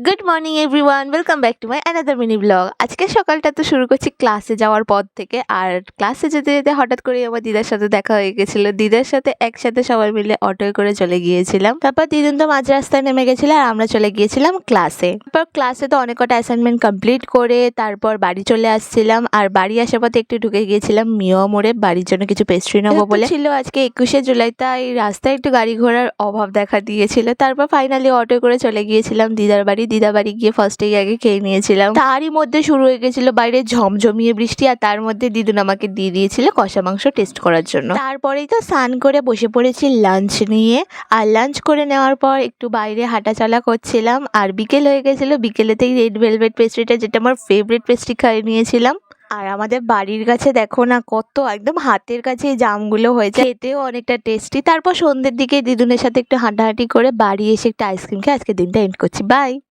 Good morning everyone, welcome back to my another mini blog. আজকে সকালটা তো শুরু করছি ক্লাসে যাওয়ার পর থেকে। আর ক্লাসে যেতে যেতে হঠাৎ করে আমার দিদার সাথে দেখা হয়ে গেছিল। দিদার সাথে একসাথে সবাই মিলে অটোয় করে চলে গিয়েছিলাম। তারপর দিদুন তো মাঝ রাস্তায় নেমে গেছিল আর আমরা চলে গিয়েছিলাম ক্লাসে। তারপর ক্লাসে তো অনেক কটা অ্যাসাইনমেন্ট কমপ্লিট করে তারপর বাড়ি চলে আসছিলাম। আর বাড়ি আসার পথে একটু ঢুকে গিয়েছিলাম মিও মোড়ে বাড়ির জন্য কিছু পেস্ট্রি নেবো বলে। ছিল আজকে 21শে জুলাই, তাই রাস্তায় একটু গাড়ি ঘোড়ার অভাব দেখা দিয়েছিল। তারপর ফাইনালি অটোয় করে চলে গিয়েছিলাম দিদার বাড়ি গিয়ে ফার্স্টেই আগে খেয়ে নিয়েছিলাম। তারই মধ্যে শুরু হয়ে গেছিল বাইরে ঝমঝমিয়ে বৃষ্টি, আর তার মধ্যে দিদুন আমাকে দিয়ে দিয়েছিল কষা মাংস টেস্ট করার জন্য। তারপরেই তো স্নান করে বসে পড়েছি লাঞ্চ নিয়ে। আর লাঞ্চ করে নেওয়ার পর একটু বাইরে হাঁটাচলা করছিলাম। আর বিকেল হয়ে গেছিল, বিকেলেতেই রেড ভেলভেট পেস্ট্রিটা, যেটা আমার ফেভারিট পেস্ট্রি, খাইয়ে নিয়েছিলাম। আর আমাদের বাড়ির কাছে দেখো না কত একদম হাতের কাছে এই জামগুলো হয়েছে, খেতেও অনেকটা টেস্টি। তারপর সন্ধ্যের দিকে দিদুনের সাথে একটু হাঁটাহাঁটি করে বাড়ি এসে একটা আইসক্রিম খেয়ে আজকে দিনটা এন্ড করছি। বাই।